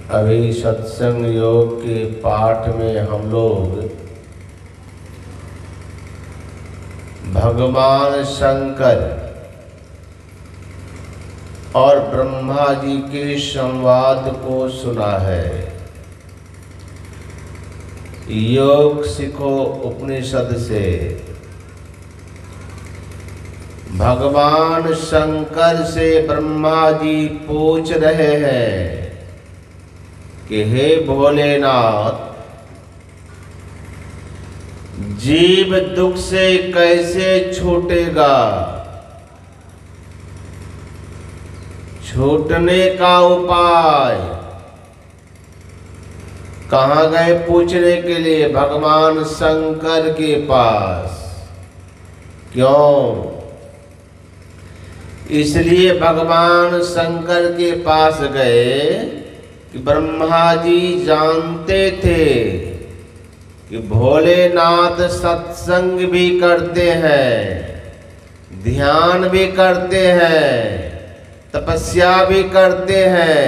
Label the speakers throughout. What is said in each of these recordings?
Speaker 1: अभी सत्संग योग के पाठ में हम लोग भगवान शंकर और ब्रह्मा जी के संवाद को सुना है। योग सीखो उपनिषद से भगवान शंकर से ब्रह्मा जी पूछ रहे हैं कि हे भोलेनाथ, जीव दुख से कैसे छूटेगा? छूटने का उपाय। कहाँ गए पूछने के लिए? भगवान शंकर के पास। क्यों? इसलिए भगवान शंकर के पास गए कि ब्रह्मा जी जानते थे कि भोलेनाथ सत्संग भी करते हैं, ध्यान भी करते हैं, तपस्या भी करते हैं।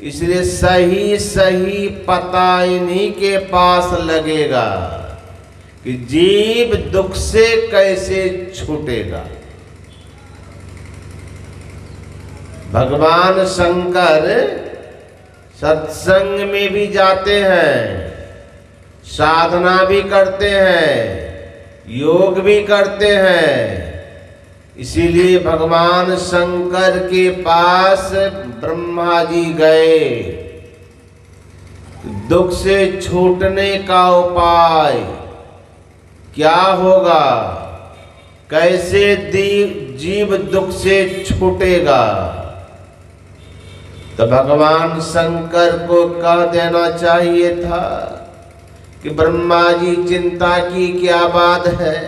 Speaker 1: इसलिए सही सही पता इन्हीं के पास लगेगा कि जीव दुख से कैसे छूटेगा। भगवान शंकर सत्संग में भी जाते हैं, साधना भी करते हैं, योग भी करते हैं। इसीलिए भगवान शंकर के पास ब्रह्मा जी गए। दुख से छूटने का उपाय क्या होगा? कैसे जीव दुख से छूटेगा? तो भगवान शंकर को कह देना चाहिए था कि ब्रह्मा जी चिंता की क्या बात है,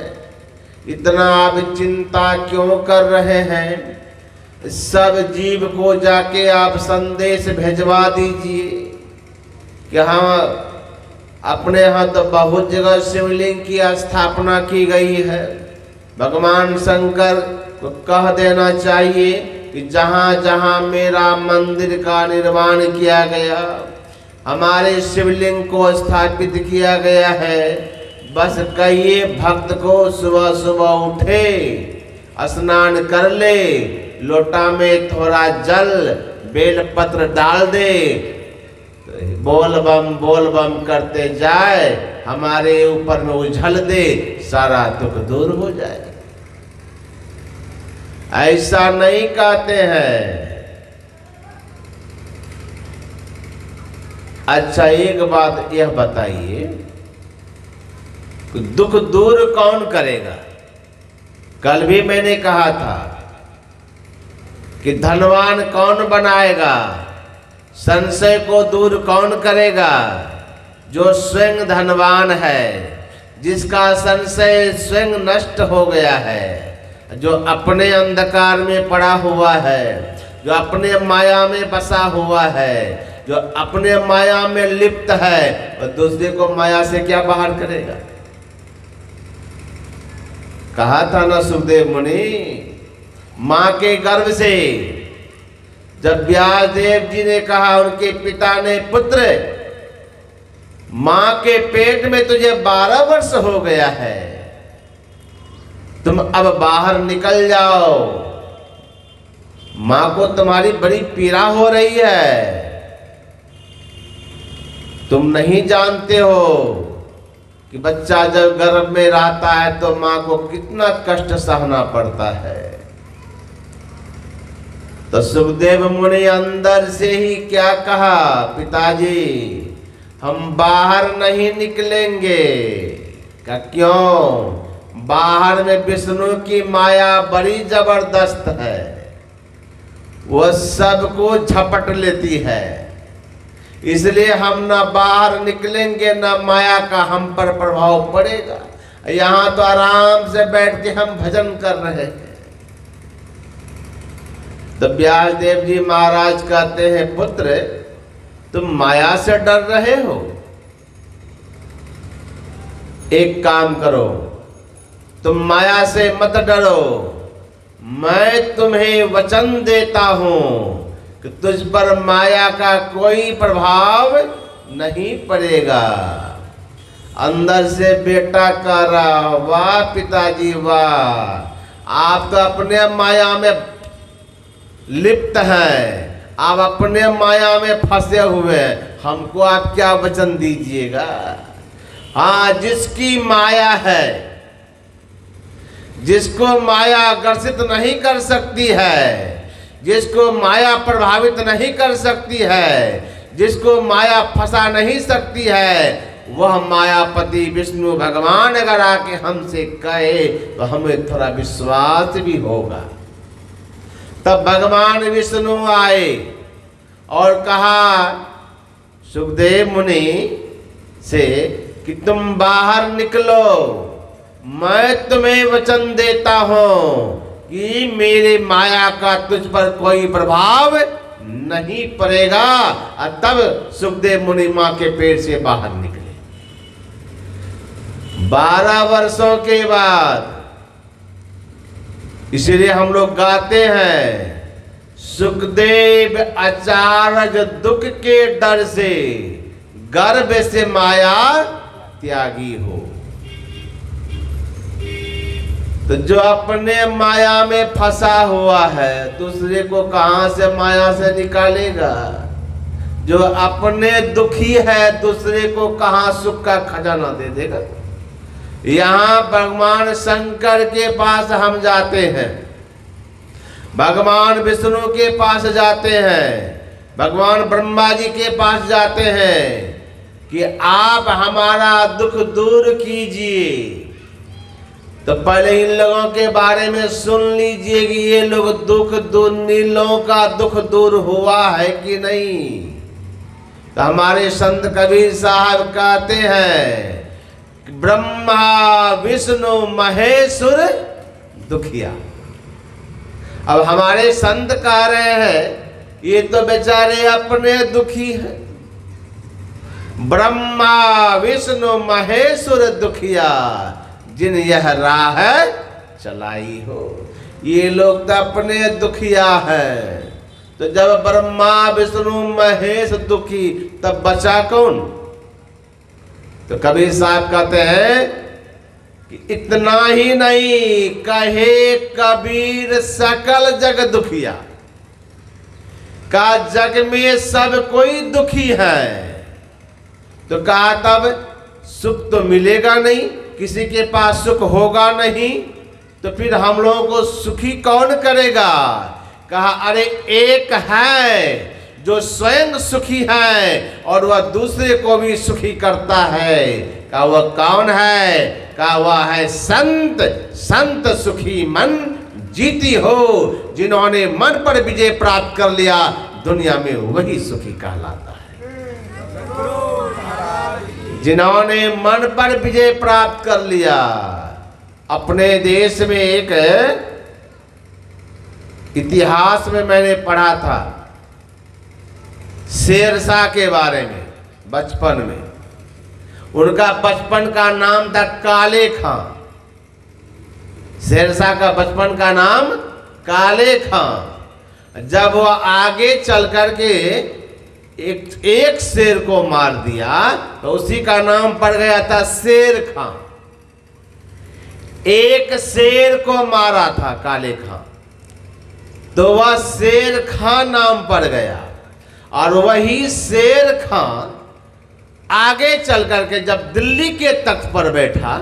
Speaker 1: इतना आप चिंता क्यों कर रहे हैं? सब जीव को जाके आप संदेश भेजवा दीजिए कि हाँ, अपने यहाँ तो बहुत जगह शिवलिंग की स्थापना की गई है। भगवान शंकर को कह देना चाहिए कि जहाँ जहाँ मेरा मंदिर का निर्माण किया गया, हमारे शिवलिंग को स्थापित किया गया है, बस कहिए भक्त को सुबह सुबह उठे, स्नान कर ले, लोटा में थोड़ा जल बेलपत्र डाल दे, बोल बम करते जाए, हमारे ऊपर में उछल दे, सारा दुख दूर हो जाए। ऐसा नहीं कहते हैं। अच्छा, एक बात यह बताइए, दुख दूर कौन करेगा? कल भी मैंने कहा था कि धनवान कौन बनाएगा, संशय को दूर कौन करेगा? जो स्वयं धनवान है, जिसका संशय स्वयं नष्ट हो गया है, जो अपने अंधकार में पड़ा हुआ है, जो अपने माया में बसा हुआ है, जो अपने माया में लिप्त है, और दूसरे को माया से क्या बाहर करेगा? कहा था ना सुखदेव मुनि, मां के गर्भ से जब व्यासदेव जी ने कहा, उनके पिता ने, पुत्र मां के पेट में तुझे 12 वर्ष हो गया है, तुम अब बाहर निकल जाओ, मां को तुम्हारी बड़ी पीड़ा हो रही है। तुम नहीं जानते हो कि बच्चा जब गर्भ में रहता है तो मां को कितना कष्ट सहना पड़ता है। तो सुखदेव मुनि अंदर से ही क्या कहा, पिताजी हम बाहर नहीं निकलेंगे। क्या क्यों? बाहर में विष्णु की माया बड़ी जबरदस्त है, वह सबको झपट लेती है। इसलिए हम ना बाहर निकलेंगे, ना माया का हम पर प्रभाव पड़ेगा। यहाँ तो आराम से बैठ के हम भजन कर रहे हैं। तो व्यासदेव जी महाराज कहते हैं, पुत्र तुम माया से डर रहे हो, एक काम करो, तुम माया से मत डरो, मैं तुम्हें वचन देता हूं कि तुझ पर माया का कोई प्रभाव नहीं पड़ेगा। अंदर से बेटा कह रहा, वाह पिताजी वाह, आप तो अपने माया में लिप्त हैं, आप अपने माया में फंसे हुए हैं, हमको आप क्या वचन दीजिएगा। हाँ, जिसकी माया है, जिसको माया आकर्षित नहीं कर सकती है, जिसको माया प्रभावित नहीं कर सकती है, जिसको माया फंसा नहीं सकती है, वह मायापति विष्णु भगवान अगर आके हमसे कहे तो हमें थोड़ा विश्वास भी होगा। तब भगवान विष्णु आए और कहा सुखदेव मुनि से कि तुम बाहर निकलो, मैं तुम्हें वचन देता हूं कि मेरे माया का तुझ पर कोई प्रभाव नहीं पड़ेगा। और तब सुखदेव मुनि मां के पेट से बाहर निकले। 12 वर्षों के बाद, इसलिए हम लोग गाते हैं, सुखदेव आचार्य दुख के डर से गर्भ से माया त्यागी हो। तो जो अपने माया में फंसा हुआ है, दूसरे को कहां से माया से निकालेगा। जो अपने दुखी है, दूसरे को कहां सुख का खजाना दे देगा। यहाँ भगवान शंकर के पास हम जाते हैं, भगवान विष्णु के पास जाते हैं, भगवान ब्रह्मा जी के पास जाते हैं कि आप हमारा दुख दूर कीजिए। तो पहले इन लोगों के बारे में सुन लीजिए कि ये लोग दुख दूर, इन लोगों का दुख दूर हुआ है कि नहीं। तो हमारे संत कबीर साहब कहते हैं, ब्रह्मा विष्णु महेश्वर दुखिया। अब हमारे संत कह रहे हैं ये तो बेचारे अपने दुखी हैं। ब्रह्मा विष्णु महेश्वर दुखिया, जिन यह राह चलाई हो। ये लोग तो अपने दुखिया हैं। तो जब ब्रह्मा विष्णु महेश दुखी, तब बचा कौन। तो कबीर साहब कहते हैं कि इतना ही नहीं, कहे कबीर सकल जग दुखिया, का जग में सब कोई दुखी है। तो कहा तब सुख तो मिलेगा नहीं, किसी के पास सुख होगा नहीं, तो फिर हम लोगों को सुखी कौन करेगा। कहा अरे एक है जो स्वयं सुखी है और वह दूसरे को भी सुखी करता है। कहा वह कौन है। कहा वह है संत। संत सुखी मन जीती हो। जिन्होंने मन पर विजय प्राप्त कर लिया, दुनिया में वही सुखी कहलाता है। जिन्होंने मन पर विजय प्राप्त कर लिया। अपने देश में एक इतिहास में मैंने पढ़ा था शेरशाह के बारे में, बचपन में। उनका बचपन का नाम था काले खां। शेरशाह का बचपन का नाम काले खां। जब वो आगे चल करके एक शेर को मार दिया तो उसी का नाम पड़ गया था शेर खां। एक शेर को मारा था काले खां, तो वह शेर खां नाम पड़ गया। और वही शेर खां आगे चल करके जब दिल्ली के तख्त पर बैठा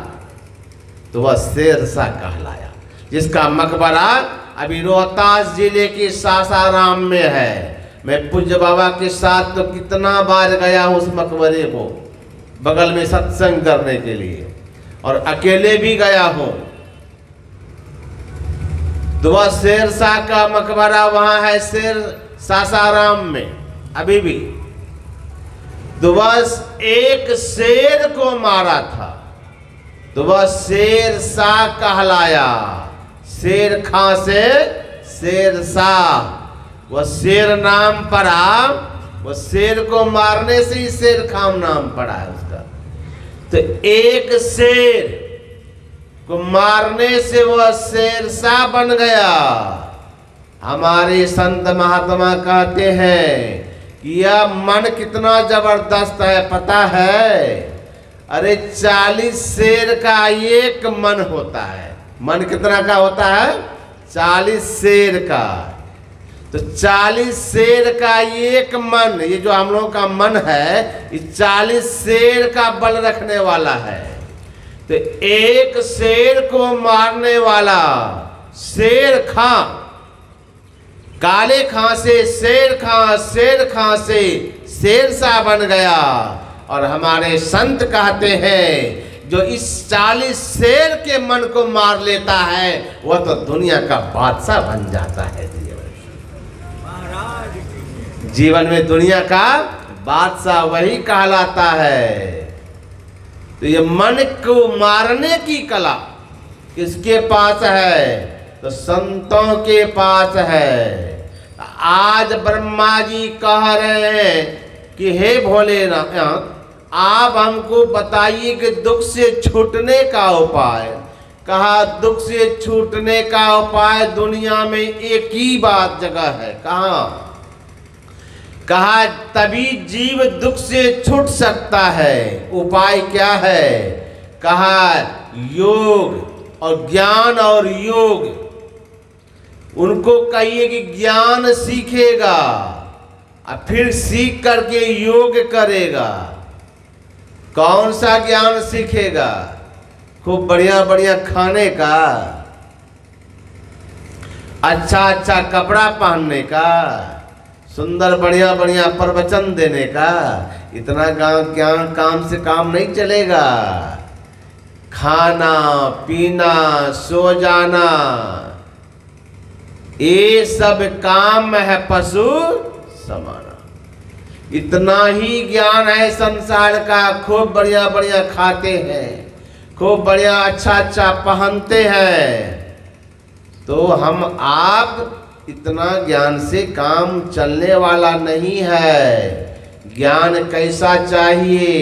Speaker 1: तो वह शेरशाह कहलाया, जिसका मकबरा अभी रोहतास जिले के सासाराम में है। मैं पूज्य बाबा के साथ तो कितना बार गया हूं उस मकबरे को, बगल में सत्संग करने के लिए, और अकेले भी गया हूं। तो वह शेरशाह का मकबरा वहां है, शेर सासाराम में अभी भी। तो बस एक शेर को मारा था तो वह शेरशाह कहलाया। शेर खां से शेरशाह, वह शेर नाम पड़ा। वह शेर को मारने से ही शेर खां नाम पड़ा है उसका। तो एक शेर को मारने से वह शेरशाह बन गया। हमारे संत महात्मा कहते हैं कि यह मन कितना जबरदस्त है पता है? अरे 40 शेर का एक मन होता है। मन कितना का होता है? 40 शेर का। तो 40 शेर का एक मन, ये जो हम लोगों का मन है, ये 40 शेर का बल रखने वाला है। तो एक शेर को मारने वाला शेर खां, काले खां से शेर खां, शेर खां से शेरशाह बन गया। और हमारे संत कहते हैं जो इस 40 शेर के मन को मार लेता है वह तो दुनिया का बादशाह बन जाता है। जीवन में दुनिया का बादशाह वही कहलाता है। तो ये मन को मारने की कला किसके पास है? तो संतों के पास है। आज ब्रह्मा जी कह रहे हैं कि हे भोलेनाथ, आप हमको बताइए कि दुख से छूटने का उपाय। कहा दुख से छूटने का उपाय दुनिया में एक ही बात जगह है। कहा तभी जीव दुख से छूट सकता है। उपाय क्या है? कहा योग और ज्ञान और योग। उनको कहिए कि ज्ञान सीखेगा और फिर सीख करके योग करेगा। कौन सा ज्ञान सीखेगा? खूब बढ़िया बढ़िया खाने का, अच्छा अच्छा कपड़ा पहनने का, सुंदर बढ़िया बढ़िया प्रवचन देने का। इतना ज्ञान काम से काम नहीं चलेगा। खाना पीना सो जाना ये सब काम है पशु समाना। इतना ही ज्ञान है संसार का। खूब बढ़िया बढ़िया खाते हैं, खूब बढ़िया अच्छा अच्छा पहनते हैं। तो हम आप इतना ज्ञान से काम चलने वाला नहीं है। ज्ञान कैसा चाहिए?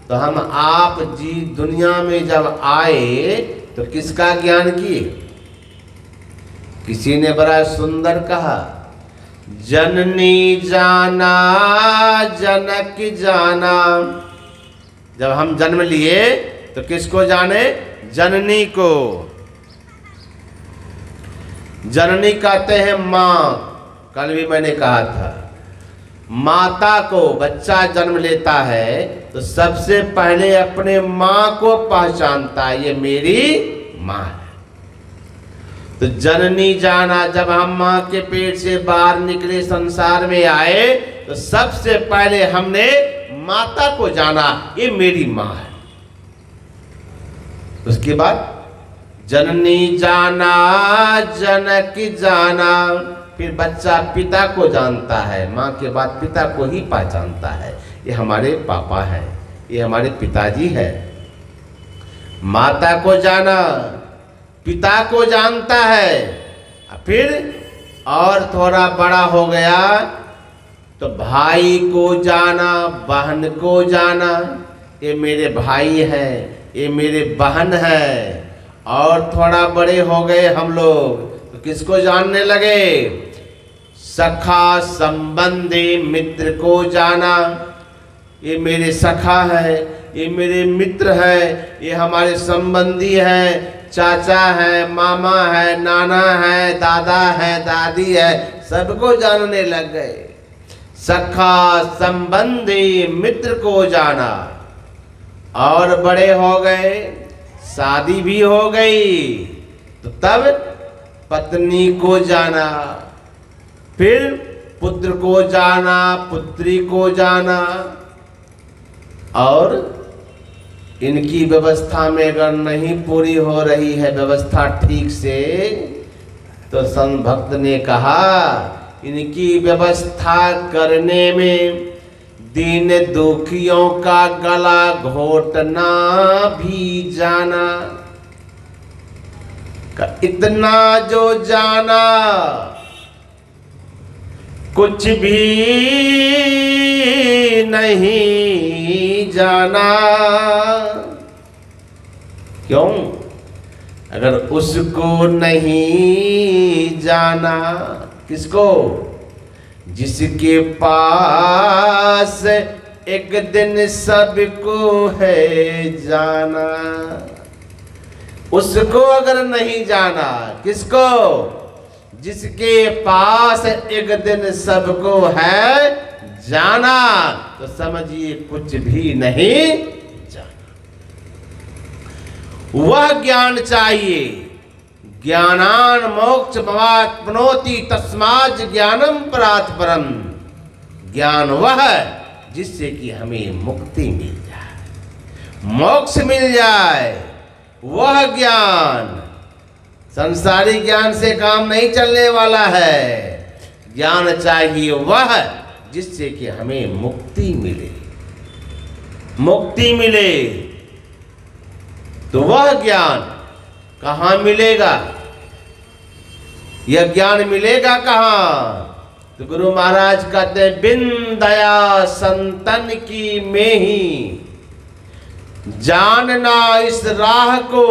Speaker 1: तो हम आप जी दुनिया में जब आए तो किसका ज्ञान किए? किसी ने बड़ा सुंदर कहा, जननी जाना जनक जाना। जब हम जन्म लिए तो किसको जाने? जननी को। जननी कहते हैं माँ। कल भी मैंने कहा था, माता को बच्चा जन्म लेता है तो सबसे पहले अपने माँ को पहचानता है, ये मेरी माँ है। तो जननी जाना, जब हम माँ के पेट से बाहर निकले संसार में आए तो सबसे पहले हमने माता को जाना, ये मेरी माँ है। उसके बाद जननी जाना जनक जाना। फिर बच्चा पिता को जानता है, माँ के बाद पिता को ही पहचानता है, ये हमारे पापा है, ये हमारे पिताजी है। माता को जाना, पिता को जानता है। फिर और थोड़ा बड़ा हो गया तो भाई को जाना, बहन को जाना, ये मेरे भाई है, ये मेरे बहन है। और थोड़ा बड़े हो गए हम लोग तो किसको जानने लगे? सखा संबंधी मित्र को जाना, ये मेरे सखा है, ये मेरे मित्र है, ये हमारे संबंधी है, चाचा है, मामा है, नाना है, दादा है, दादी है, सबको जानने लग गए। सखा संबंधी मित्र को जाना। और बड़े हो गए, शादी भी हो गई तो तब पत्नी को जाना, फिर पुत्र को जाना, पुत्री को जाना। और इनकी व्यवस्था में अगर नहीं पूरी हो रही है व्यवस्था ठीक से तो संत भक्त ने कहा इनकी व्यवस्था करने में दीन दुखियों का गला घोटना भी जाना। इतना जो जाना कुछ भी नहीं जाना। क्यों? अगर उसको नहीं जाना, किसको? जिसके पास एक दिन सबको है जाना, उसको अगर नहीं जाना, किसको? जिसके पास एक दिन सबको है जाना, तो समझिए कुछ भी नहीं जाना। वह ज्ञान चाहिए। ज्ञानान मोक्ष भवाप्नोति तस्मात् ज्ञानम परात् परम। ज्ञान वह जिससे कि हमें मुक्ति मिल जाए, मोक्ष मिल जाए। वह ज्ञान, संसारिक ज्ञान से काम नहीं चलने वाला है। ज्ञान चाहिए वह जिससे कि हमें मुक्ति मिले, मुक्ति मिले। तो वह ज्ञान कहाँ मिलेगा? यह ज्ञान मिलेगा कहाँ? तो गुरु महाराज कहते हैं, बिन दया संतन की में ही जानना इस राह को,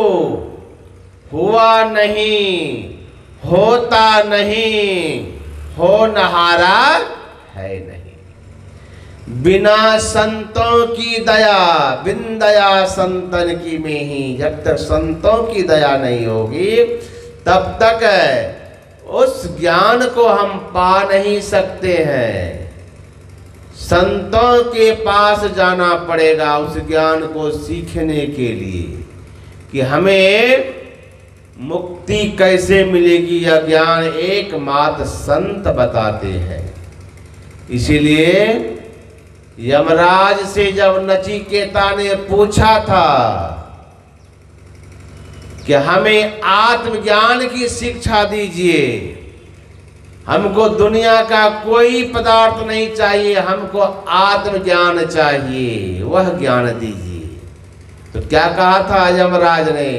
Speaker 1: हुआ नहीं होता नहीं, होनहारा है नहीं। बिना संतों की दया, बिन दया संतन की में ही, जब तक संतों की दया नहीं होगी तब तक उस ज्ञान को हम पा नहीं सकते हैं। संतों के पास जाना पड़ेगा उस ज्ञान को सीखने के लिए कि हमें मुक्ति कैसे मिलेगी। यह ज्ञान एकमात्र संत बताते हैं। इसीलिए यमराज से जब नचिकेता ने पूछा था कि हमें आत्मज्ञान की शिक्षा दीजिए, हमको दुनिया का कोई पदार्थ नहीं चाहिए, हमको आत्मज्ञान चाहिए, वह ज्ञान दीजिए। तो क्या कहा था यमराज ने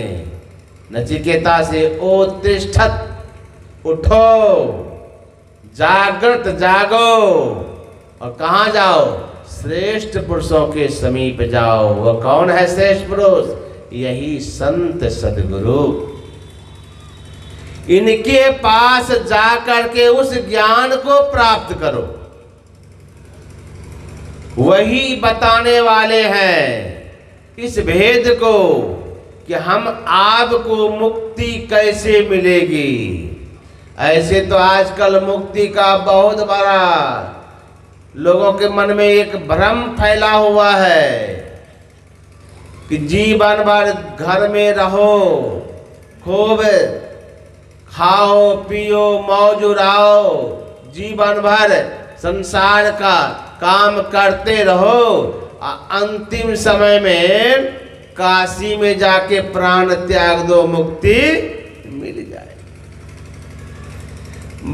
Speaker 1: नचिकेता से? ओ तिष्ठत, उठो, जागृत जागो, और कहाँ जाओ? श्रेष्ठ पुरुषों के समीप जाओ। वह कौन है श्रेष्ठ पुरुष? यही संत सद्गुरु। इनके पास जाकर के उस ज्ञान को प्राप्त करो। वही बताने वाले हैं इस भेद को कि हम आपको मुक्ति कैसे मिलेगी। ऐसे तो आजकल मुक्ति का बहुत बड़ा लोगों के मन में एक भ्रम फैला हुआ है कि जीवन भर घर में रहो, खूब खाओ पियो मौज उड़ाओ, जीवन भर संसार का काम करते रहो, अंतिम समय में काशी में जाके प्राण त्याग दो, मुक्ति मिल जाए।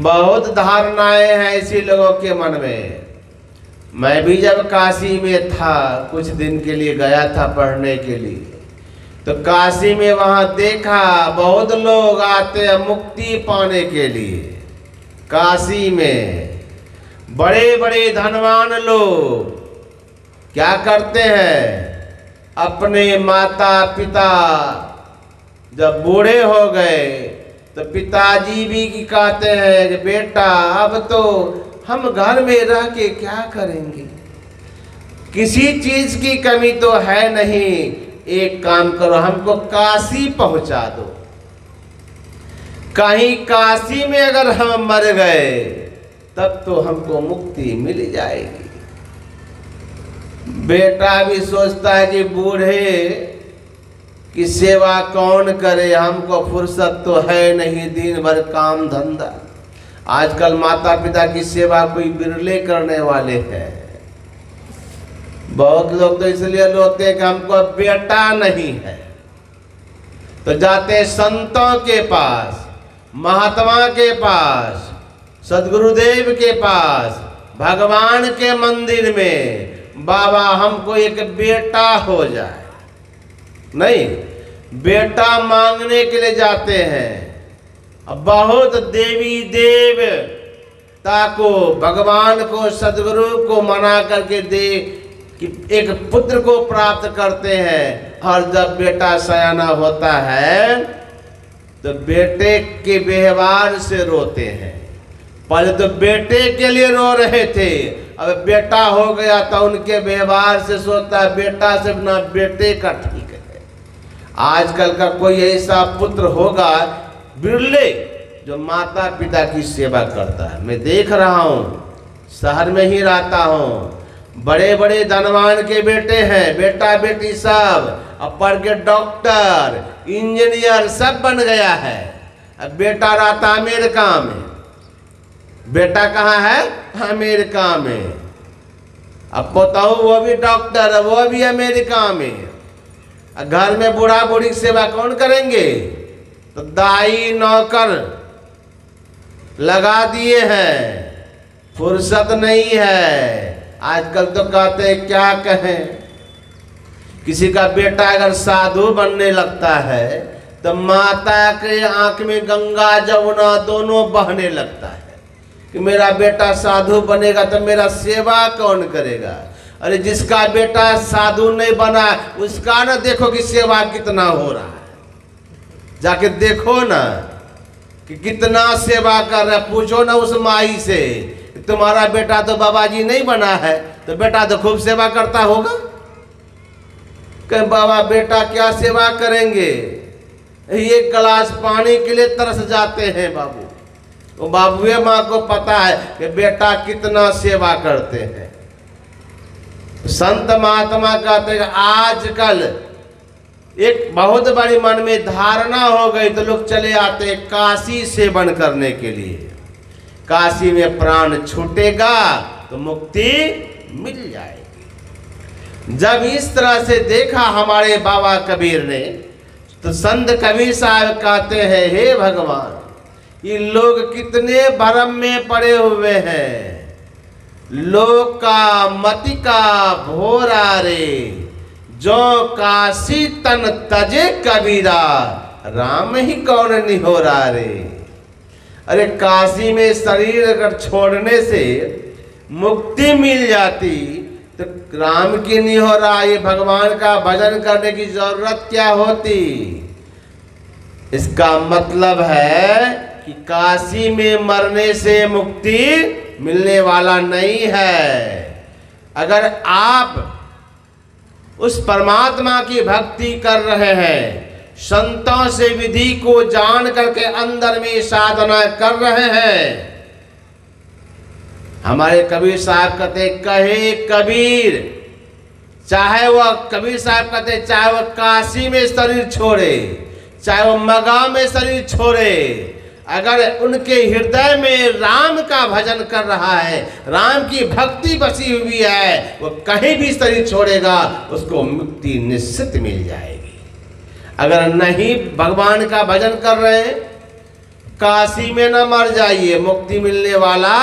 Speaker 1: बहुत धारणाएं हैं ऐसी लोगों के मन में। मैं भी जब काशी में था, कुछ दिन के लिए गया था पढ़ने के लिए, तो काशी में वहां देखा बहुत लोग आते हैं मुक्ति पाने के लिए। काशी में बड़े बड़े धनवान लोग क्या करते हैं, अपने माता पिता जब बूढ़े हो गए तो पिताजी भी कहते हैं कि बेटा अब तो हम घर में रह के क्या करेंगे, किसी चीज की कमी तो है नहीं, एक काम करो हमको काशी पहुंचा दो। कहीं काशी में अगर हम मर गए तब तो हमको मुक्ति मिल जाएगी। बेटा भी सोचता है कि बूढ़े की सेवा कौन करे, हमको फुर्सत तो है नहीं, दिन भर काम धंधा। आजकल माता पिता की सेवा कोई बिरले करने वाले हैं। बहुत लोग तो इसलिए रोते हैं कि हमको बेटा नहीं है, तो जाते संतों के पास, महात्मा के पास, सदगुरुदेव के पास, भगवान के मंदिर में, बाबा हमको एक बेटा हो जाए। नहीं, बेटा मांगने के लिए जाते हैं। अब बहुत देवी देवता को, भगवान को, सदगुरु को मना करके दे कि एक पुत्र को प्राप्त करते हैं। और जब बेटा सयाना होता है तो बेटे के व्यवहार से रोते हैं। पहले तो बेटे के लिए रो रहे थे, अब बेटा हो गया तो उनके व्यवहार से सोचता है बेटा से ना बेटे का ठीक है। आजकल का कोई ऐसा पुत्र होगा बिरले जो माता पिता की सेवा करता है। मैं देख रहा हूँ, शहर में ही रहता हूँ, बड़े बड़े धनवान के बेटे हैं, बेटा बेटी सब अब पढ़ के डॉक्टर इंजीनियर सब बन गया है। अब बेटा रहता अमेरिका में, बेटा कहाँ है? अमेरिका में। अब पोताऊ वो भी डॉक्टर, वो भी अमेरिका में। घर में बूढ़ा बूढ़ी की सेवा कौन करेंगे? तो दाई नौकर लगा दिए हैं, फुर्सत नहीं है। आजकल तो कहते हैं क्या कहें, किसी का बेटा अगर साधु बनने लगता है तो माता के आंख में गंगा जमुना दोनों बहने लगता है कि मेरा बेटा साधु बनेगा तो मेरा सेवा कौन करेगा। अरे जिसका बेटा साधु नहीं बना उसका ना देखो कि सेवा कितना हो रहा है, जाके देखो ना कि कितना सेवा कर रहा है। पूछो ना उस माई से, तुम्हारा बेटा तो बाबा जी नहीं बना है तो बेटा तो खूब सेवा करता होगा। कहीं बाबा बेटा क्या सेवा करेंगे, एक गिलास पानी के लिए तरस जाते हैं बाबू। तो बाबुए माँ को पता है कि बेटा कितना सेवा करते हैं। संत महात्मा कहते हैं आजकल एक बहुत बड़ी मन में धारणा हो गई तो लोग चले आते हैं काशी सेवन करने के लिए। काशी में प्राण छूटेगा तो मुक्ति मिल जाएगी। जब इस तरह से देखा हमारे बाबा कबीर ने तो संत कबीर साहब कहते हैं हे भगवान, ये लोग कितने भ्रम में पड़े हुए हैं। लोक का मति का भोरा रे, जो काशी तन तजे कबीरा, राम ही कौन निहोरा रे। अरे काशी में शरीर अगर छोड़ने से मुक्ति मिल जाती तो राम की निहोरा, ये भगवान का भजन करने की जरूरत क्या होती। इसका मतलब है कि काशी में मरने से मुक्ति मिलने वाला नहीं है। अगर आप उस परमात्मा की भक्ति कर रहे हैं, संतों से विधि को जान करके अंदर में साधना कर रहे हैं। हमारे कबीर साहब कहते कहे कबीर, चाहे वह कबीर साहब कहते चाहे वह काशी में शरीर छोड़े, चाहे वह मगा में शरीर छोड़े, अगर उनके हृदय में राम का भजन कर रहा है, राम की भक्ति बसी हुई है, वो कहीं भी शरीर छोड़ेगा उसको मुक्ति निश्चित मिल जाएगी। अगर नहीं भगवान का भजन कर रहे हैं, काशी में न मर जाइए, मुक्ति मिलने वाला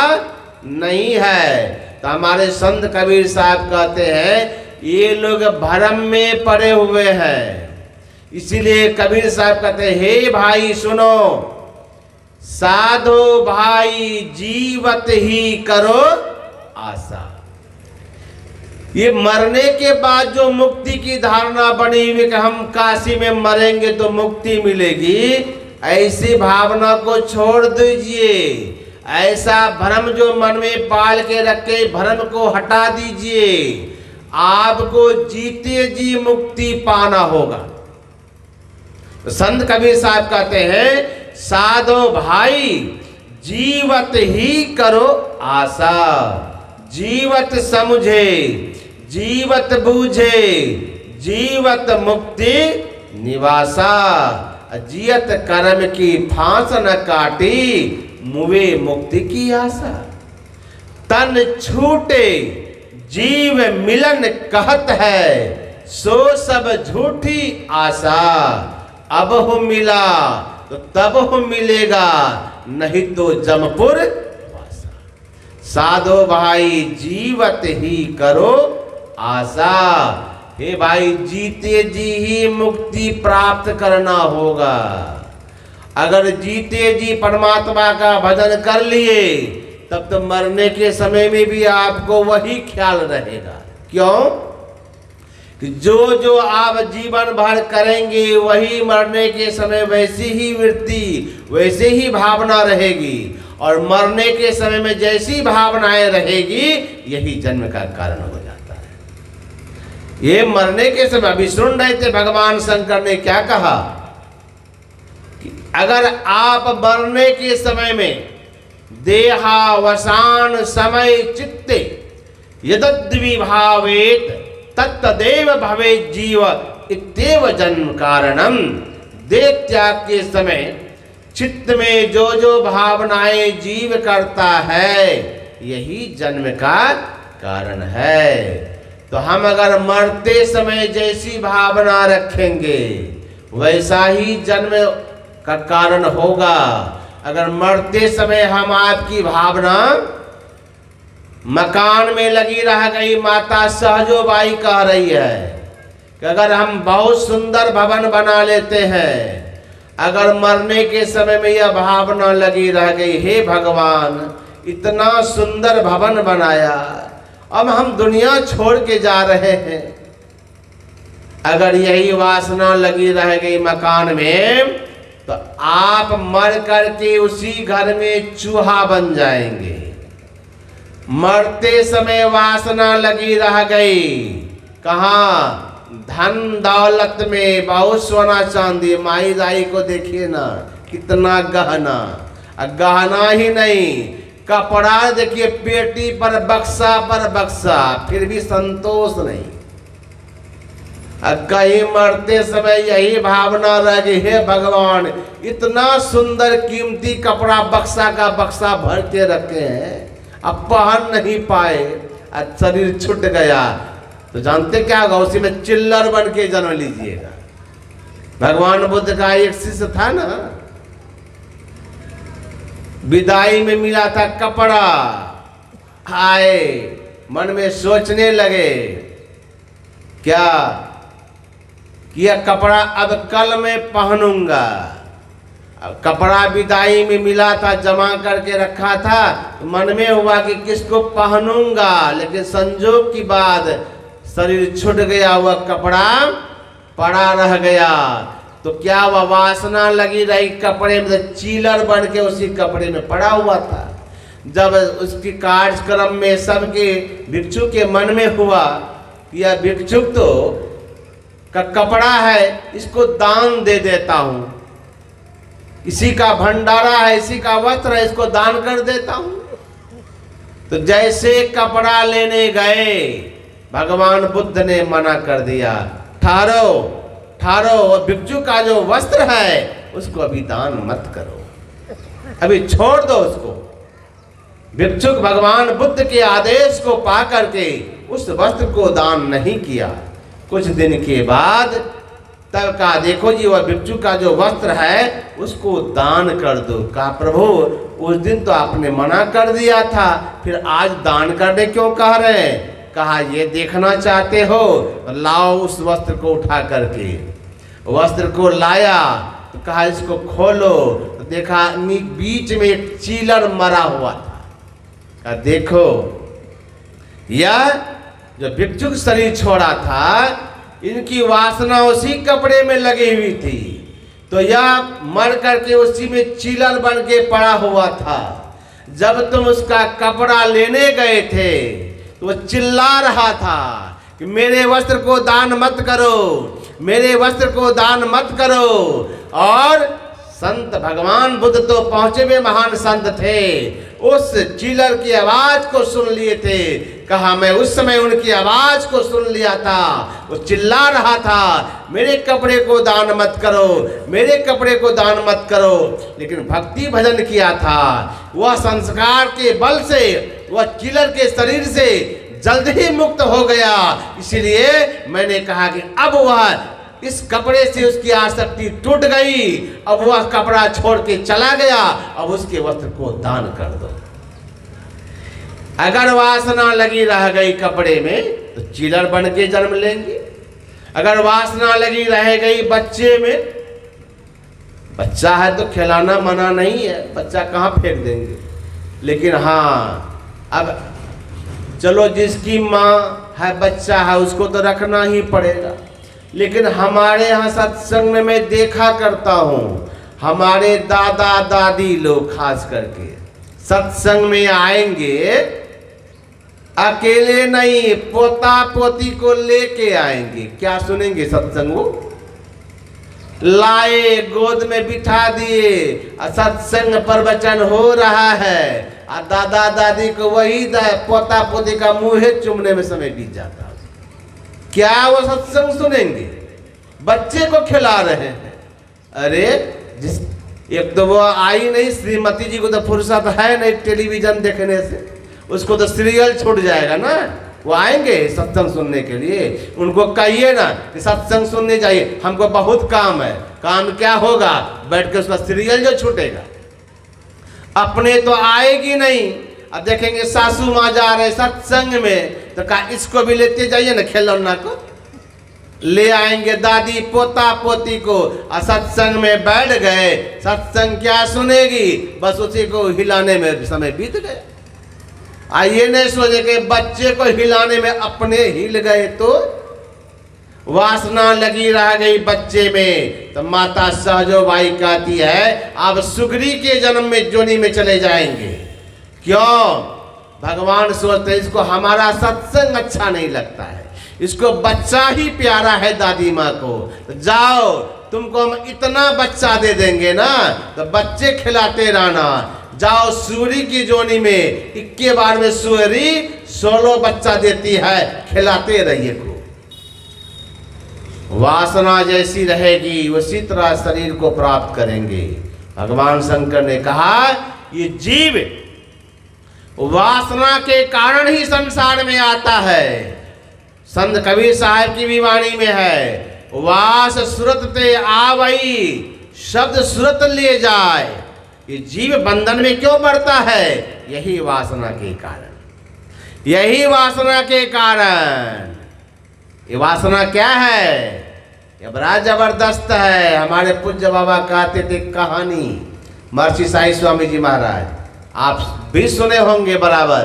Speaker 1: नहीं है। तो हमारे संत कबीर साहब कहते हैं ये लोग भ्रम में पड़े हुए हैं। इसीलिए कबीर साहब कहते हैं हे भाई सुनो, साधो भाई जीवत ही करो आशा। ये मरने के बाद जो मुक्ति की धारणा बनी हुई कि हम काशी में मरेंगे तो मुक्ति मिलेगी, ऐसी भावना को छोड़ दीजिए। ऐसा भ्रम जो मन में पाल के रखे, भ्रम को हटा दीजिए। आपको जीते जी मुक्ति पाना होगा। तो संत कबीर साहब कहते हैं साधो भाई जीवत ही करो आशा, जीवत समझे जीवत बूझे, जीवत मुक्ति निवासा। जियत कर्म की फांस न काटी, मुवे मुक्ति की आशा। तन छूटे जीव मिलन कहत है, सो सब झूठी आशा। अब हो मिला तो तब हो मिलेगा, नहीं तो जमपुर वासा। साधो भाई जीवत ही करो आशा। हे भाई जीते जी ही मुक्ति प्राप्त करना होगा। अगर जीते जी परमात्मा का भजन कर लिए तब तो मरने के समय में भी आपको वही ख्याल रहेगा। क्यों कि जो जो आप जीवन भर करेंगे वही मरने के समय वैसी ही वृत्ति, वैसे ही भावना रहेगी, और मरने के समय में जैसी भावनाएं रहेगी यही जन्म का कारण हो जाता है। ये मरने के समय अभी सुन रहे थे भगवान शंकर ने क्या कहा कि अगर आप मरने के समय में देहावसान समय चित्ते यदद्विभावेत तत्तदेव भवे जीव इत्येव जन्म कारणम। देह त्याग के समय चित्त में जो जो भावनाएं जीव करता है यही जन्म का कारण है। तो हम अगर मरते समय जैसी भावना रखेंगे वैसा ही जन्म का कारण होगा। अगर मरते समय हम आपकी भावना मकान में लगी रह गई, माता सहजोबाई कह रही है कि अगर हम बहुत सुंदर भवन बना लेते हैं, अगर मरने के समय में यह भावना लगी रह गई, हे भगवान इतना सुंदर भवन बनाया, अब हम दुनिया छोड़ के जा रहे हैं, अगर यही वासना लगी रह गई मकान में, तो आप मर करके उसी घर में चूहा बन जाएंगे। मरते समय वासना लगी रह गई कहाँ? धन दौलत में, बहुत सोना चांदी। माई दाई को देखिए ना कितना गहना, गहना ही नहीं कपड़ा देखिए, पेटी पर बक्सा, फिर भी संतोष नहीं। कहीं मरते समय यही भावना रह गई, हे भगवान इतना सुंदर कीमती कपड़ा बक्सा का बक्सा भर के रखे हैं, अब पहन नहीं पाए, शरीर छूट गया, तो जानते क्या होगा? उसी में चिल्लर बन के जन्म लीजिएगा। भगवान बुद्ध का एक शिष्य था ना, विदाई में मिला था कपड़ा, आए मन में सोचने लगे क्या कि यह कपड़ा अब कल मैं पहनूंगा। अब कपड़ा विदाई में मिला था, जमा करके रखा था, तो मन में हुआ कि किसको पहनूंगा, लेकिन संजोग की बात शरीर छूट गया, वह कपड़ा पड़ा रह गया। तो क्या वह वासना लगी रही कपड़े में, चीलर बन के उसी कपड़े में पड़ा हुआ था। जब उसकी कार्यक्रम में सबके भिक्षु के मन में हुआ कि यह भिक्षुक तो का कपड़ा है, इसको दान दे देता हूँ, इसी का भंडारा है, इसी का वस्त्र है, इसको दान कर देता हूँ। तो जैसे कपड़ा लेने गए भगवान बुद्ध ने मना कर दिया, ठहरो ठहरो, भिक्षु का जो वस्त्र है उसको अभी दान मत करो, अभी छोड़ दो उसको। भिक्षुक भगवान बुद्ध के आदेश को पा करके उस वस्त्र को दान नहीं किया। कुछ दिन के बाद तब कहा, देखो जी वह भिक्षु का जो वस्त्र है उसको दान कर दो। कहा, प्रभु उस दिन तो आपने मना कर दिया था, फिर आज दान करने क्यों कह रहे हैं? कहा, ये देखना चाहते हो, लाओ उस वस्त्र को उठा करके। वस्त्र को लाया तो कहा, इसको खोलो, तो देखा बीच में एक चीलर मरा हुआ था। कहा, देखो यह जो भिक्षुक शरीर छोड़ा था, इनकी वासना उसी कपड़े में लगी हुई थी, तो यह मर करके उसी में चीलर बन के पड़ा हुआ था। जब तुम उसका कपड़ा लेने गए थे तो वह चिल्ला रहा था कि मेरे वस्त्र को दान मत करो, मेरे वस्त्र को दान मत करो। और संत भगवान बुद्ध तो पहुंचे हुए महान संत थे, उस चिल्लर की आवाज को सुन लिए थे। कहा, मैं उस समय उनकी आवाज को सुन लिया था, वो चिल्ला रहा था मेरे कपड़े को दान मत करो, मेरे कपड़े को दान मत करो। लेकिन भक्ति भजन किया था, वह संस्कार के बल से वह चिल्लर के शरीर से जल्द ही मुक्त हो गया। इसलिए मैंने कहा कि अब वह इस कपड़े से उसकी आसक्ति टूट गई, अब वह कपड़ा छोड़ के चला गया, अब उसके वस्त्र को दान कर दो। अगर वासना लगी रह गई कपड़े में तो चिल्लर बन के जन्म लेंगे। अगर वासना लगी रह गई बच्चे में, बच्चा है तो खिलाना मना नहीं है, बच्चा कहाँ फेंक देंगे। लेकिन हाँ, अब चलो जिसकी माँ है बच्चा है उसको तो रखना ही पड़ेगा। लेकिन हमारे यहाँ सत्संग में मैं देखा करता हूँ, हमारे दादा दादी लोग खास करके सत्संग में आएंगे, अकेले नहीं पोता पोती को लेके आएंगे। क्या सुनेंगे सत्संग? वो लाए गोद में बिठा दिए, सत्संग प्रवचन हो रहा है, और दादा दादी को वही पोता पोती का मुंह चुमने में समय बीत जाता है। क्या वो सत्संग सुनेंगे? बच्चे को खिला रहे हैं। अरे जिस एक तो वो आई नहीं, श्रीमती जी को तो फुर्सत है नहीं टेलीविजन देखने से, उसको तो सीरियल छूट जाएगा ना। वो आएंगे सत्संग सुनने के लिए, उनको कहिए ना कि सत्संग सुनने जाइए, हमको बहुत काम है। काम क्या होगा? बैठ के उसका सीरियल जो छूटेगा। अपने तो आएगी नहीं। अब देखेंगे सासू माँ जा रहे सत्संग में, तो कहा इसको भी लेते जाइए ना, खिलौना को ले आएंगे दादी पोता पोती को, सत्संग में बैठ गए। सत्संग क्या सुनेगी? बस उसी को हिलाने में समय बीत गया। आइए नहीं सोचे कि बच्चे को हिलाने में अपने हिल गए तो वासना लगी रह गई बच्चे में। तो माता सहजोबाई कहती है अब सुग्री के जन्म में जोनी में चले जाएंगे। क्यों? भगवान सोचते इसको हमारा सत्संग अच्छा नहीं लगता है, इसको बच्चा ही प्यारा है दादी माँ को। तो जाओ तुमको हम इतना बच्चा दे देंगे ना, तो बच्चे खिलाते रहना। जाओ सूरी की जोनी में 21 बार में सूरी 16 बच्चा देती है, खिलाते रहिए को। वासना जैसी रहेगी उसी तरह शरीर को प्राप्त करेंगे। भगवान शंकर ने कहा ये जीव वासना के कारण ही संसार में आता है। संत कबीर साहब की भी वाणी में है, वास सुरत ते आवई शब्द सुरत ले जाए। ये जीव बंधन में क्यों पड़ता है? यही वासना के कारण, यही वासना के कारण। ये वासना क्या है? ये बड़ा जबरदस्त है। हमारे पूज्य बाबा कहते थे कहानी, महर्षि साईं स्वामी जी महाराज, आप भी सुने होंगे बराबर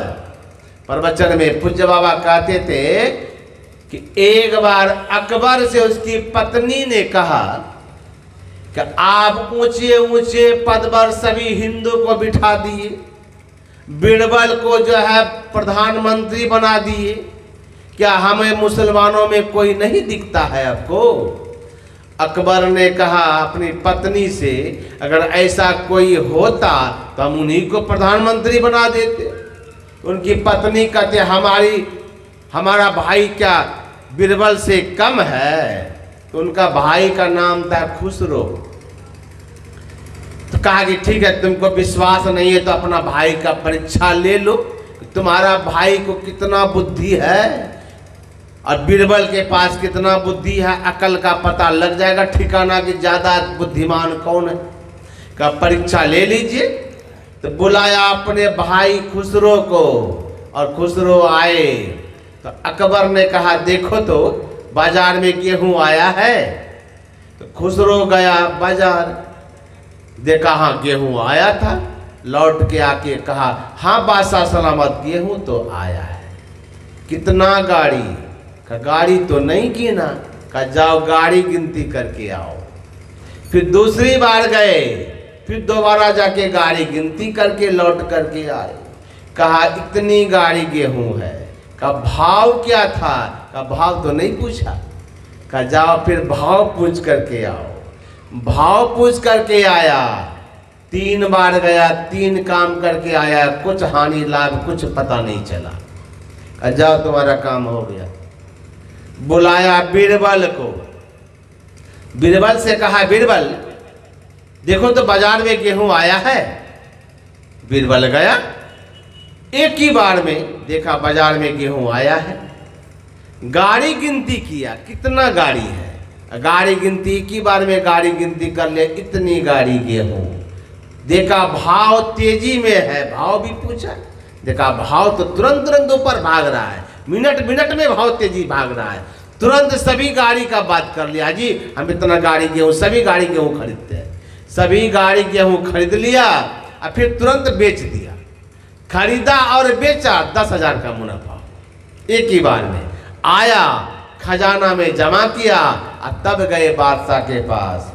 Speaker 1: प्रवचन में। पूज्य बाबा कहते थे कि एक बार अकबर से उसकी पत्नी ने कहा कि आप ऊंचे ऊंचे पद पर सभी हिंदू को बिठा दिए, बीरबल को जो है प्रधानमंत्री बना दिए, क्या हमें मुसलमानों में कोई नहीं दिखता है आपको? अकबर ने कहा अपनी पत्नी से अगर ऐसा कोई होता तो हम उन्हीं को प्रधानमंत्री बना देते। उनकी पत्नी कहते हमारा भाई क्या बीरबल से कम है? तो उनका भाई का नाम था खुसरो। तो कहा कि ठीक है तुमको विश्वास नहीं है तो अपना भाई का परीक्षा ले लो, तुम्हारा भाई को कितना बुद्धि है और बीरबल के पास कितना बुद्धि है, अकल का पता लग जाएगा ठिकाना कि ज्यादा बुद्धिमान कौन है। का परीक्षा ले लीजिए। तो बुलाया अपने भाई खुसरो को और खुसरो आए। तो अकबर ने कहा देखो तो बाजार में गेहूं आया है। तो खुसरो गया बाजार, देखा हाँ गेहूं आया था, लौट के आके कहा हाँ बादशाह सलामत गेहूं तो आया है। कितना गाड़ी? का गाड़ी तो नहीं गिना। का जाओ गाड़ी गिनती करके आओ। फिर दूसरी बार गए, फिर दोबारा जाके गाड़ी गिनती करके लौट करके आए। कहा इतनी गाड़ी गेहूं है। का भाव क्या था? का भाव तो नहीं पूछा। का जाओ फिर भाव पूछ करके आओ। भाव पूछ करके आया। 3 बार गया, 3 काम करके आया, कुछ हानि लाभ कुछ पता नहीं चला। का जाओ तुम्हारा काम हो गया। बुलाया बीरबल को। बीरबल से कहा बीरबल देखो तो बाजार में गेहूं आया है। बीरबल गया, एक ही बार में देखा बाजार में गेहूं आया है। गाड़ी गिनती किया कितना गाड़ी है, गाड़ी गिनती एक ही बार में गाड़ी गिनती कर ले, इतनी गाड़ी गेहूं। देखा भाव तेजी में है, भाव भी पूछा। देखा भाव तो तुरंत तुरंत ऊपर भाग रहा है, मिनट मिनट में भाव तेजी भाग रहा है। तुरंत सभी गाड़ी का बात कर लिया, जी हम इतना गाड़ी गेहूं, सभी गाड़ी गेहूं खरीदते हैं। सभी गाड़ी गेहूं खरीद लिया और फिर तुरंत बेच दिया। खरीदा और बेचा 10,000 का मुनाफा एक ही बार में। आया, खजाना में जमा किया और तब गए बादशाह के पास।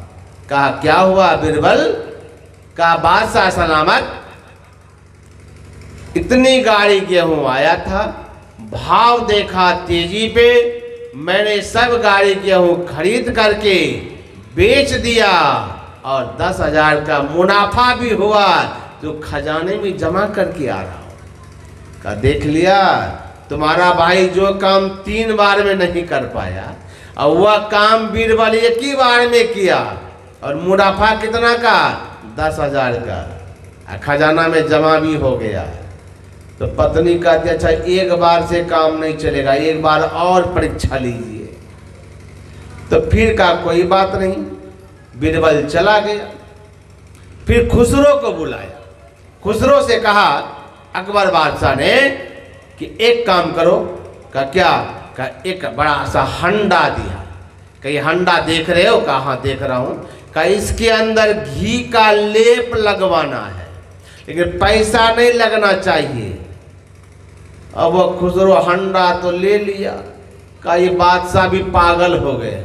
Speaker 1: कहा क्या हुआ बीरबल? कहा बादशाह सलामत, इतनी गाड़ी गेहूं आया था, भाव देखा तेजी पे, मैंने सब गाड़ी गेहूं खरीद करके बेच दिया और 10,000 का मुनाफा भी हुआ जो खजाने में जमा करके आ रहा हूं। का देख लिया तुम्हारा भाई जो काम 3 बार में नहीं कर पाया और वह काम बीरबल एक ही बार में किया और मुनाफा कितना का? 10,000 का, खजाना में जमा भी हो गया। तो पत्नी कहती अच्छा एक बार से काम नहीं चलेगा, एक बार और परीक्षा लीजिए। तो फिर का कोई बात नहीं, बीरबल चला गया। फिर खुसरो को बुलाया, खुसरो से कहा अकबर बादशाह ने कि एक काम करो। का क्या? का एक बड़ा सा हंडा दिया। कहीं हंडा देख रहे हो? कहा हाँ देख रहा हूं। का इसके अंदर घी का लेप लगवाना है, लेकिन पैसा नहीं लगना चाहिए। अब वो खुसरो हंडा तो ले लिया। का ये बादशाह भी पागल हो गए,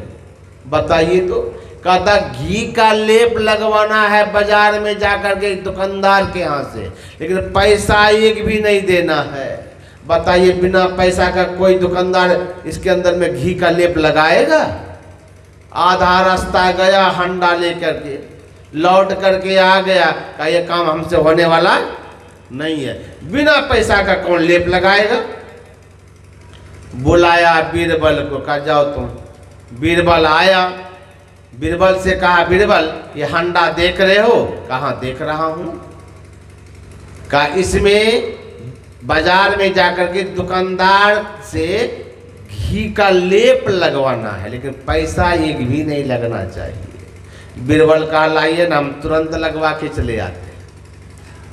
Speaker 1: बताइए तो। कहता घी का लेप लगवाना है बाजार में जाकर के दुकानदार के यहाँ से, लेकिन पैसा एक भी नहीं देना है। बताइए बिना पैसा का कोई दुकानदार इसके अंदर में घी का लेप लगाएगा? आधा रास्ता गया हंडा लेकर के, लौट करके आ गया। का ये काम हमसे होने वाला नहीं है, बिना पैसा का कौन लेप लगाएगा? बुलाया बीरबल को, कहा जाओ तुम। बीरबल आया, बीरबल से कहा बीरबल ये हंडा देख रहे हो? कहाँ देख रहा हूं। कहा इसमें बाजार में जाकर के दुकानदार से घी का लेप लगवाना है, लेकिन पैसा एक भी नहीं लगना चाहिए। बीरबल कहा लाइए ना, हम तुरंत लगवा के चले आते।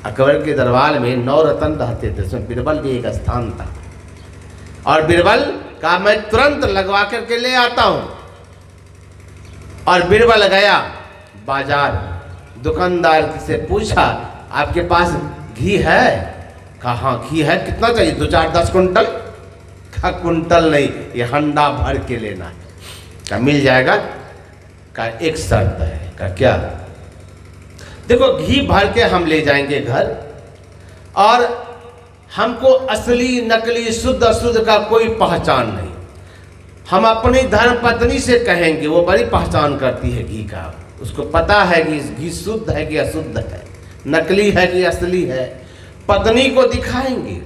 Speaker 1: अकबर के दरबार में 9 रतन रहते थे, उसमें बीरबल भी एक स्थान था। और बीरबल कहा मैं तुरंत लगवा करके ले आता हूं। और बीरबल गया बाजार, दुकानदार से पूछा आपके पास घी है? कहा हाँ घी है, कितना चाहिए? 2, 4, 10 कुंटल? कहा कुंटल नहीं, ये हंडा भर के लेना है। कहा मिल जाएगा। कहा एक शर्त है। कहा क्या? देखो घी भर के हम ले जाएंगे घर, और हमको असली नकली शुद्ध अशुद्ध का कोई पहचान नहीं। हम अपनी धर्म पत्नी से कहेंगे, वो बड़ी पहचान करती है घी का, उसको पता है कि घी शुद्ध है कि अशुद्ध है, नकली है कि असली है। पत्नी को दिखाएंगे,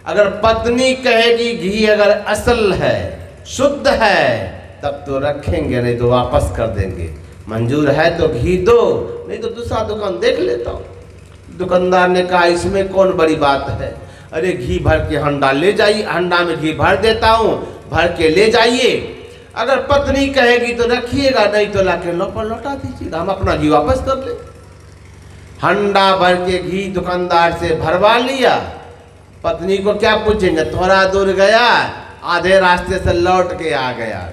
Speaker 1: अगर पत्नी कहेगी घी अगर असल है, शुद्ध है, तब तो रखेंगे, नहीं तो वापस कर देंगे। मंजूर है तो घी दो, नहीं तो दूसरा दुकान देख लेता हूँ। दुकानदार ने कहा इसमें कौन बड़ी बात है, अरे घी भर के हंडा ले जाइए, हंडा में घी भर देता हूँ, भर के ले जाइए। अगर पत्नी कहेगी तो रखिएगा, नहीं तो लाके लौटा दीजिएगा, हम अपना घी वापस कर ले। हंडा भर के घी दुकानदार से भरवा लिया। पत्नी को क्या पूछेंगे, थोड़ा दूर गया, आधे रास्ते से लौट के आ गया।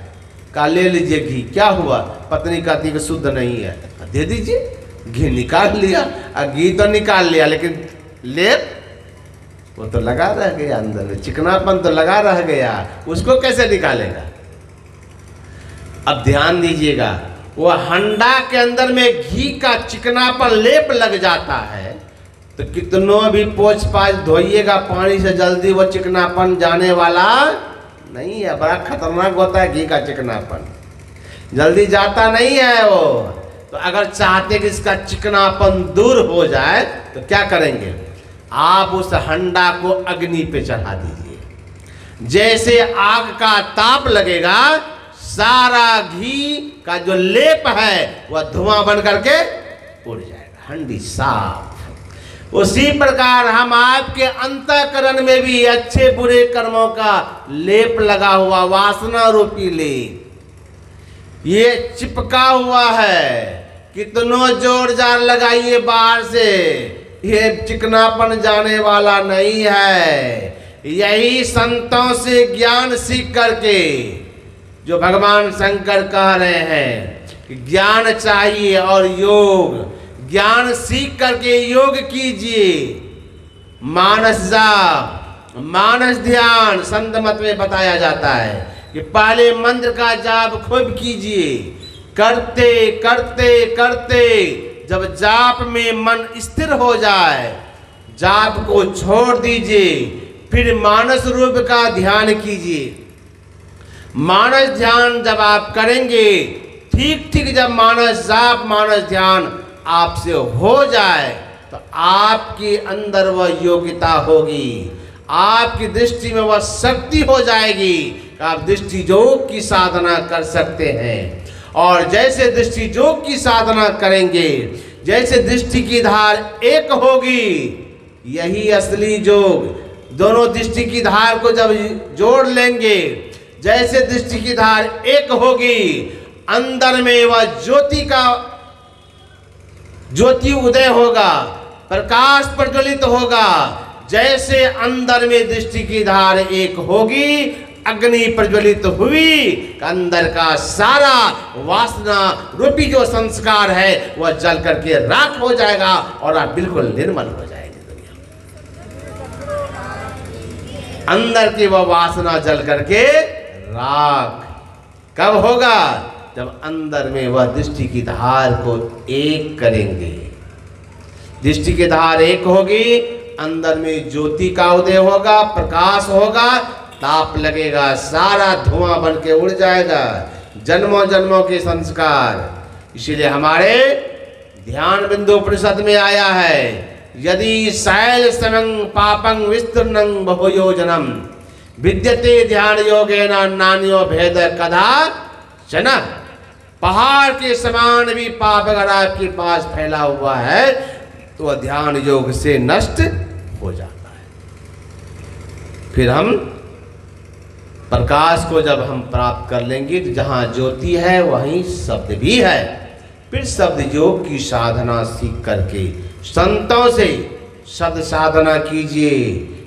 Speaker 1: कहा ले लीजिए घी। क्या हुआ? पत्नी कहती कि शुद्ध नहीं है। दे दीजिए। घी निकाल लिया, घी तो निकाल लिया, लेकिन लेप वो तो लगा रह गया अंदर में, चिकनापन तो लगा रह गया, उसको कैसे निकालेगा? अब ध्यान दीजिएगा, वो हंडा के अंदर में घी का चिकनापन लेप लग जाता है तो कितनों भी पोंछ पाछ धोइएगा पानी से, जल्दी वो चिकनापन जाने वाला नहीं है। बड़ा खतरनाक होता है घी का चिकनापन, जल्दी जाता नहीं है वो। तो अगर चाहते कि इसका चिकनापन दूर हो जाए तो क्या करेंगे? आप उस हंडा को अग्नि पे चढ़ा दीजिए। जैसे आग का ताप लगेगा, सारा घी का जो लेप है वह धुआं बन करके उड़ जाएगा, हंडी साफ। उसी प्रकार हम आपके अंतःकरण में भी अच्छे बुरे कर्मों का लेप लगा हुआ, वासना रूपी लेप ये चिपका हुआ है। कितनों जोर जार लगाइए बाहर से, ये चिकनापन जाने वाला नहीं है। यही संतों से ज्ञान सीख करके जो भगवान शंकर कह रहे हैं कि ज्ञान चाहिए और योग, ज्ञान सीख करके योग कीजिए। मानस जाप, मानस ध्यान संत मत में बताया जाता है। कि पहले मंत्र का जाप खूब कीजिए। करते करते करते जब जाप में मन स्थिर हो जाए, जाप को छोड़ दीजिए, फिर मानस रूप का ध्यान कीजिए। मानस ध्यान जब आप करेंगे, ठीक ठीक जब मानस जाप मानस ध्यान आपसे हो जाए तो आपके अंदर वह योग्यता होगी, आपकी दृष्टि में वह शक्ति हो जाएगी कि आप दृष्टि योग की साधना कर सकते हैं। और जैसे दृष्टि योग की साधना करेंगे, जैसे दृष्टि की धार एक होगी, यही असली योग। दोनों दृष्टि की धार को जब जोड़ लेंगे, जैसे दृष्टि की धार एक होगी, अंदर में वह ज्योति उदय होगा, प्रकाश प्रज्वलित होगा। जैसे अंदर में दृष्टि की धार एक होगी, अग्नि प्रज्वलित हुई, अंदर का सारा वासना रूपी जो संस्कार है वह जल करके राख हो जाएगा और आप बिल्कुल निर्मल हो जाएंगे। दुनिया अंदर की वह वासना जल करके राख कब होगा? जब अंदर में वह दृष्टि की धार को एक करेंगे। दृष्टि की धार एक होगी, अंदर में ज्योति का उदय होगा, प्रकाश होगा, ताप लगेगा, सारा धुआं बन के उड़ जाएगा, जन्मों जन्मों के संस्कार। इसीलिए हमारे ध्यान बिंदु उपनिषद में आया है, यदि शैल समं पापं विस्तृणं बहुयोजनम विद्यते ध्यान योगेन नान्यो भेद कदाचन। पहाड़ के समान भी पाप अगर आपके पास फैला हुआ है तो ध्यान योग से नष्ट हो जाता है। फिर हम प्रकाश को जब हम प्राप्त कर लेंगे तो जहाँ ज्योति है वहीं शब्द भी है। फिर शब्द योग की साधना सीख करके संतों से शब्द साधना कीजिए,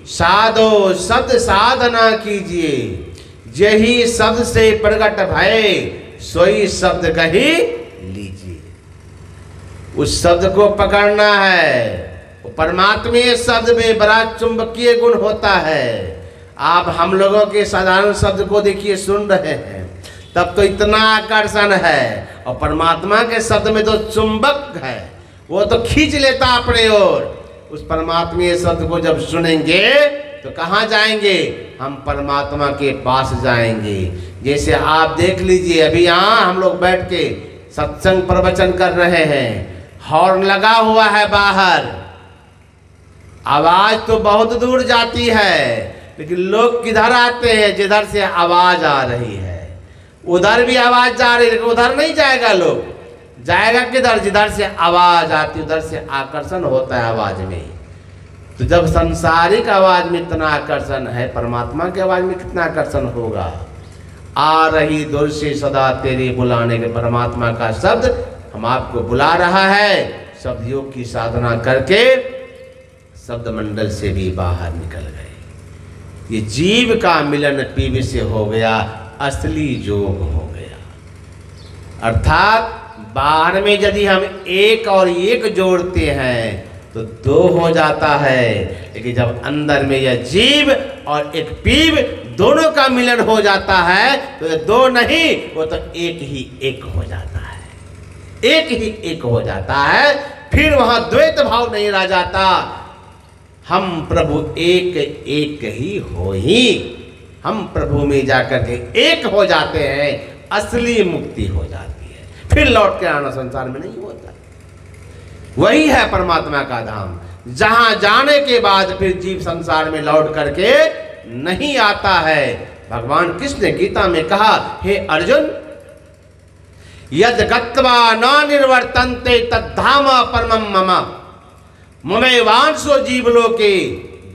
Speaker 1: साधो शब्द साधना कीजिए। यही शब्द से प्रकट भय सोई शब्द कही लीजिए। उस शब्द को पकड़ना है। परमात्मीय शब्द में बड़ा चुंबकीय गुण होता है। आप हम लोगों के साधारण शब्द को देखिए, सुन रहे हैं, तब तो इतना आकर्षण है, और परमात्मा के शब्द में तो चुंबक है, वो तो खींच लेता अपने ओर। उस परमात्मीय शब्द को जब सुनेंगे तो कहाँ जाएंगे? हम परमात्मा के पास जाएंगे। जैसे आप देख लीजिए, अभी यहाँ हम लोग बैठ के सत्संग प्रवचन कर रहे हैं, हॉर्न लगा हुआ है बाहर, आवाज तो बहुत दूर जाती है, लेकिन लोग किधर आते हैं? जिधर से आवाज आ रही है उधर भी आवाज जा रही है, लेकिन उधर नहीं जाएगा। लोग जाएगा किधर? जिधर से आवाज आती, उधर से आकर्षण होता है आवाज में। तो जब संसारिक आवाज में इतना आकर्षण है, परमात्मा की आवाज में कितना आकर्षण होगा? आ रही दूर से सदा तेरे बुलाने के परमात्मा का शब्द हम आपको बुला रहा है। शब्द योग की साधना करके शब्द मंडल से भी बाहर निकल गए। ये जीव का मिलन पीवी से हो गया, असली योग हो गया। अर्थात बाहर में यदि हम एक और एक जोड़ते हैं तो दो हो जाता है, लेकिन जब अंदर में यह जीव और एक पीव दोनों का मिलन हो जाता है तो ये दो नहीं, वो तो एक ही एक हो जाता है, एक ही एक हो जाता है। फिर वहां द्वैत भाव नहीं रह जाता। हम प्रभु एक एक ही हो ही, हम प्रभु में जाकर के एक हो जाते हैं, असली मुक्ति हो जाती है। फिर लौट के आना संसार में नहीं होता। वही है परमात्मा का धाम, जहां जाने के बाद फिर जीव संसार में लौट करके नहीं आता है। भगवान कृष्ण ने गीता में कहा, हे अर्जुन, यद गत्वा न निर्वर्तन्ते तद्धाम परमं मम ममेवांशो जीवलोके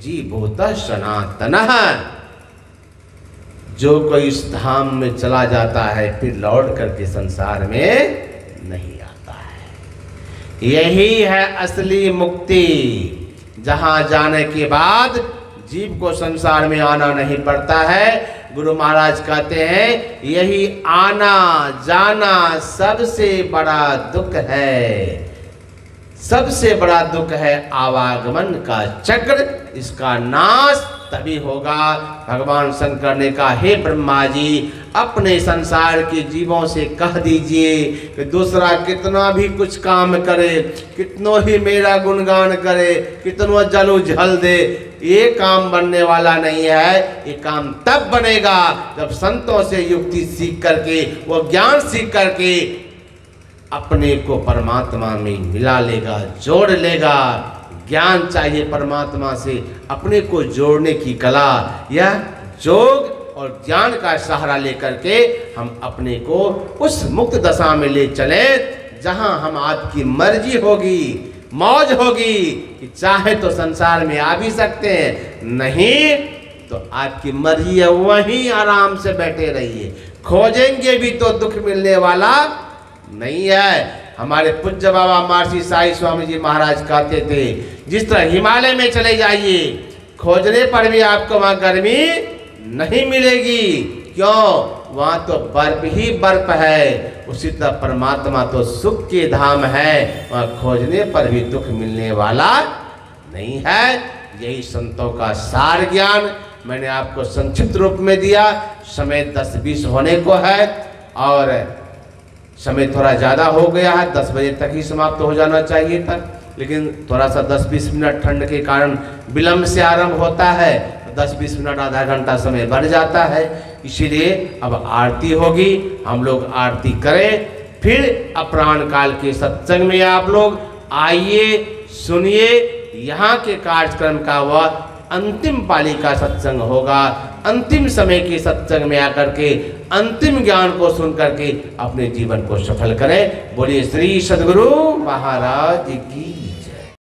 Speaker 1: जीवोतः सनातनः। जो कोई इस धाम में चला जाता है फिर लौट करके संसार में नहीं आता है। यही है असली मुक्ति, जहां जाने के बाद जीव को संसार में आना नहीं पड़ता है। गुरु महाराज कहते हैं, यही आना जाना सबसे बड़ा दुख है। सबसे बड़ा दुख है आवागमन का चक्र, इसका नाश तभी होगा। भगवान शंकर ने कहा, हे ब्रह्मा जी, अपने संसार के जीवों से कह दीजिए कि दूसरा कितना भी कुछ काम करे, कितनो ही मेरा गुणगान करे, कितनो जल उझल दे, ये काम बनने वाला नहीं है। ये काम तब बनेगा जब संतों से युक्ति सीख करके, वो ज्ञान सीख करके अपने को परमात्मा में मिला लेगा, जोड़ लेगा। ज्ञान चाहिए परमात्मा से अपने को जोड़ने की कला। यह योग और ज्ञान का सहारा लेकर के हम अपने को उस मुक्त दशा में ले चले जहां हम आपकी मर्जी होगी, मौज होगी कि चाहे तो संसार में आ भी सकते हैं, नहीं तो आपकी मर्जी है वहीं आराम से बैठे रहिए। खोजेंगे भी तो दुख मिलने वाला नहीं है। हमारे पूज्य बाबा महर्षि साईं स्वामी जी महाराज कहते थे, जिस तरह हिमालय में चले जाइए, खोजने पर भी आपको वहां गर्मी नहीं मिलेगी। क्यों? वहां तो बर्फ ही बर्फ है। उसी तरह परमात्मा तो सुख के धाम है, वहां खोजने पर भी दुख मिलने वाला नहीं है। यही संतों का सार ज्ञान मैंने आपको संक्षिप्त रूप में दिया। समय 10:20 होने को है और समय थोड़ा ज़्यादा हो गया है, 10 बजे तक ही समाप्त हो जाना चाहिए था, लेकिन थोड़ा सा 10-20 मिनट ठंड के कारण विलम्ब से आरंभ होता है, 10-20 मिनट आधा घंटा समय बढ़ जाता है। इसीलिए अब आरती होगी, हम लोग आरती करें, फिर अपराह्न काल के सत्संग में आप लोग आइए, सुनिए। यहाँ के कार्यक्रम का वह अंतिम पाली का सत्संग होगा। अंतिम समय के सत्संग में आकर के अंतिम ज्ञान को सुन करके अपने जीवन को सफल करें। बोलिए श्री सद्गुरु महाराज की।